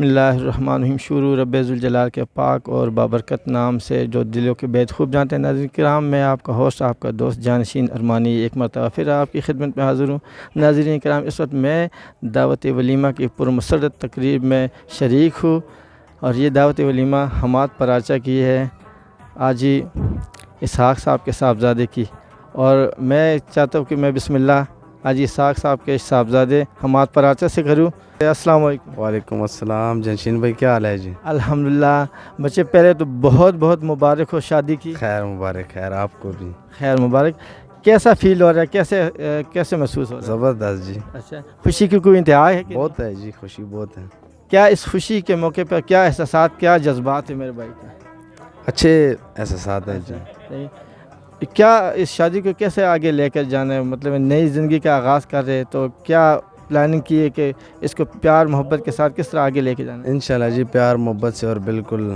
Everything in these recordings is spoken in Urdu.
اللہ الرحمن الرحیم، شروع رب ذوالجلال کے پاک اور بابرکت نام سے جو دلوں کے بید خوب جانتے ہیں۔ ناظرین کرام، میں آپ کا ہوسٹ، آپ کا دوست جانشین ارمانی ایک مرتبہ پھر آپ کی خدمت میں حاضر ہوں۔ ناظرین کرام، اس وقت میں دعوت ولیمہ کی پرمسرت تقریب میں شریک ہوں، اور یہ دعوت ولیمہ حماد پراچہ کی ہے، حاجی اسحاق صاحب کے صاحبزادے کی، اور میں چاہتا ہوں کہ میں بسم اللہ حاجی اسحاق صاحب کے صاحبزادے حماد پراچہ سے کروں۔ السلام علیکم۔ وعلیکم السلام جنشین بھائی، کیا حال ہے جی؟ الحمدللہ بچے، پہلے تو بہت بہت مبارک ہو شادی کی۔ خیر مبارک، خیر آپ کو بھی خیر مبارک۔ کیسا فیل ہو رہا ہے، کیسے محسوس ہو رہا ہے؟ زبردست جی، اچھا، خوشی کی کوئی انتہا ہے کہ بہت ہے جی، خوشی بہت ہے۔ کیا اس خوشی کے موقع پر کیا احساسات، کیا جذبات ہیں میرے بھائی کے؟ اچھے احساسات ہیں جی۔ کیا اس شادی کو کیسے آگے لے کر جانا ہے، مطلب نئی زندگی کا آغاز کر رہے تو کیا پلاننگ کی ہے کہ اس کو پیار محبت کے ساتھ کس طرح آگے لے کے جانا ہے؟ انشاءاللہ جی، پیار محبت سے اور بالکل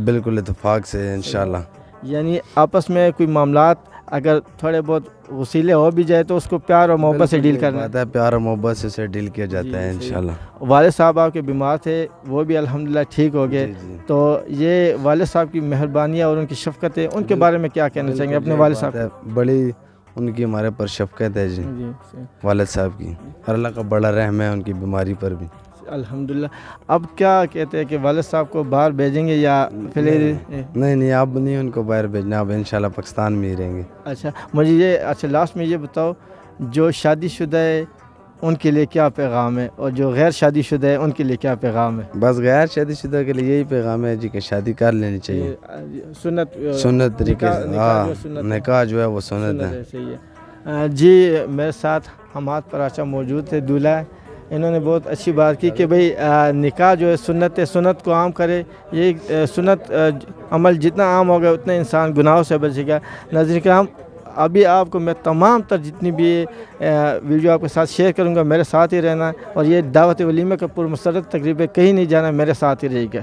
بالکل اتفاق سے انشاءاللہ۔ یعنی آپس میں کوئی معاملات اگر تھوڑے بہت وسیلے ہو بھی جائے تو اس کو پیار اور محبت سے ڈیل کرنا ہے۔ پیار اور محبت سے اسے ڈیل کیا جاتا ہے انشاءاللہ۔ والد صاحب آپ کے بیمار تھے، وہ بھی الحمدللہ ٹھیک ہو گئے، تو یہ والد صاحب کی مہربانیاں اور ان کی شفقتیں، ان کے بارے میں کیا کہنا چاہیں گے اپنے والد صاحب؟ بڑی ان کی ہمارے پر شفقت ہے جی، والد صاحب کی، اور اللہ کا بڑا رحم ہے ان کی بیماری پر بھی الحمدللہ۔ اب کیا کہتے ہیں کہ والد صاحب کو باہر بھیجیں گے یا نہیں اب نہیں ان کو باہر بھیجنا، اب انشاءاللہ پاکستان میں ہی رہیں گے۔ اچھا، مجھے یہ لاسٹ میں یہ بتاؤ، جو شادی شدہ ہے ان کے لیے کیا پیغام ہے، اور جو غیر شادی شدہ ہے ان کے لیے کیا پیغام ہے؟ بس غیر شادی شدہ کے لیے یہی پیغام ہے جی کہ شادی کر لینی چاہیے، سنت طریقے سے۔ ہاں، نکاح جو ہے وہ سنت ہے۔ صحیح ہے جی۔ میرے ساتھ حماد پراچہ موجود تھے، دولہا، انہوں نے بہت اچھی بات کی کہ بھئی نکاح جو ہے سنت ہے، سنت کو عام کرے۔ یہ سنت عمل جتنا عام ہوگا اتنا انسان گناہوں سے بچے گا۔ ناظرین کرام، ابھی آپ کو میں تمام تر جتنی بھی ویڈیو آپ کے ساتھ شیئر کروں گا، میرے ساتھ ہی رہنا، اور یہ دعوت ولیمہ کا پرمسرت تقریب ہے، کہیں نہیں جانا، میرے ساتھ ہی رہے گا۔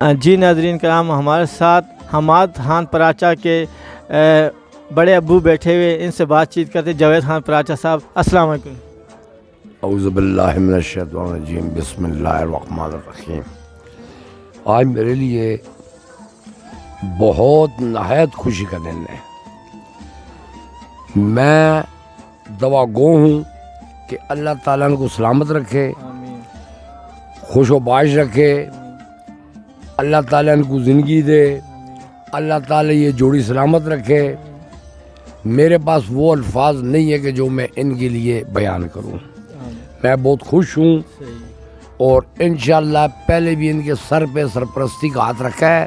جی ناظرین کرام، ہمارے ساتھ حماد خان پراچا کے بڑے ابو بیٹھے ہوئے، ان سے بات چیت کرتے. جاوید خان پراچا صاحب السلام علیکم. اعوذ باللہ من الشیطان الرجیم، بسم اللہ الرحمن الرحیم. آج میرے لیے بہت نہایت خوشی کا دن ہے. میں دعا گو ہوں کہ اللہ تعالیٰ ان کو سلامت رکھے، خوش و باش رکھے، اللہ تعالیٰ ان کو زندگی دے، اللہ تعالیٰ یہ جوڑی سلامت رکھے. میرے پاس وہ الفاظ نہیں ہے کہ جو میں ان کے لیے بیان کروں. میں بہت خوش ہوں اور انشاءاللہ پہلے بھی ان کے سر پہ سرپرستی کا ہاتھ رکھا ہے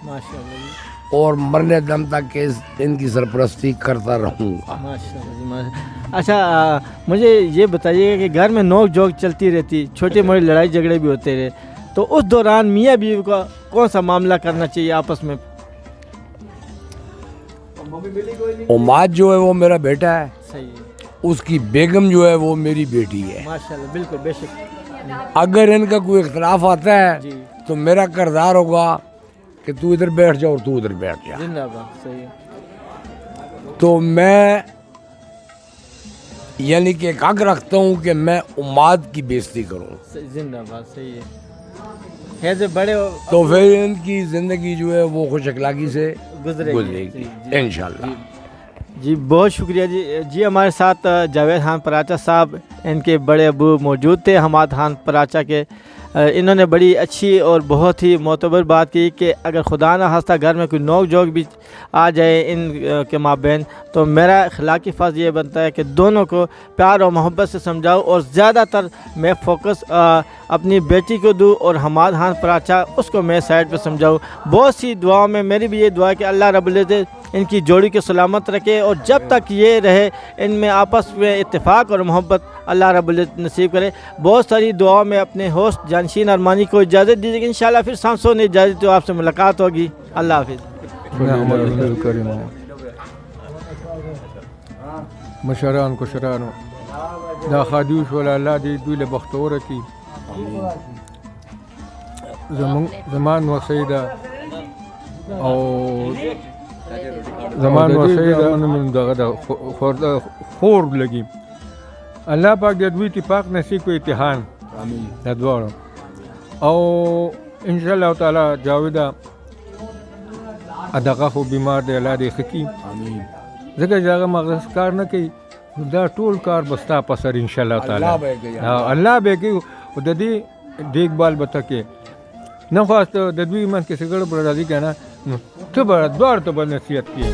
اور مرنے دم تک ان کی سرپرستی کرتا رہوں گا. اچھا مجھے یہ بتائیے کہ گھر میں نوک جھوک چلتی رہتی، چھوٹی موٹی لڑائی جھگڑے بھی ہوتے رہے، تو اس دوران میاں بیوی کا کون سا معاملہ کرنا چاہیے آپس میں؟ عماد جو ہے وہ میرا بیٹا ہے، صحیح ہے. اس کی بیگم جو ہے وہ میری بیٹی ہے. ماشاءاللہ، بالکل بے شک. اگر ان کا کوئی اختلاف آتا ہے تو میرا کردار ہوگا کہ تو ادھر بیٹھ جا اور تو ادھر بیٹھ جا. زندہ باد. صحیح ہے. تو میں یعنی کہ ایک حق رکھتا ہوں کہ میں عماد کی بےزتی کروں. زندہ باد. صحیح ہے. ایسے بڑے تو پھر ان کی زندگی جو ہے وہ خوش اخلاقی سے گزرے گی انشاءاللہ. جی بہت شکریہ جی. جی ہمارے ساتھ جاوید خان پراچا صاحب، ان کے بڑے ابو موجود تھے حماد خان پراچا کے. انہوں نے بڑی اچھی اور بہت ہی معتبر بات کی کہ اگر خدا نہ خواستہ گھر میں کوئی نوک جھوک بھی آ جائے ان کے مابین، تو میرا اخلاقی فرض یہ بنتا ہے کہ دونوں کو پیار اور محبت سے سمجھاؤ، اور زیادہ تر میں فوکس اپنی بیٹی کو دوں اور حماد خان پراچا اس کو میں سائڈ پہ سمجھاؤں. بہت سی دعاؤں میں میری بھی یہ دعا ہے کہ اللہ رب العزت ان کی جوڑی کو سلامت رکھے، اور جب تک یہ رہے ان میں آپس میں اتفاق اور محبت اللہ رب العزت نصیب کرے. بہت ساری دعاؤں میں اپنے ہوسٹ جانشین ارمانی کو اجازت دیجیے کہ انشاءاللہ پھر سانسوں نے اجازت تو آپ سے ملاقات ہوگی. اللہ حافظ. مشران کشرانو دا خادوش ولا الله دې دوی له بختوره کی زمان وسیده او زمان وسیده من دغه خور لګي. الله پاک دې دوی اتفاق نصیب کو امتحان امين دواړو او ان شاء الله تعالی جاویدا ادغه خو بیمار دی، الله دې حکیم امين. ځکه چې هغه مغز کار نه کوي، دا ټول کار به ستا په سر انشاءالله تعالی الله به کوي او د دې دیکھ بھال به ته کوې. نه خو د دوی منځ کې څه ګډوډ راځي که نه، نو ته به دواړو ته به نصیحت کوې.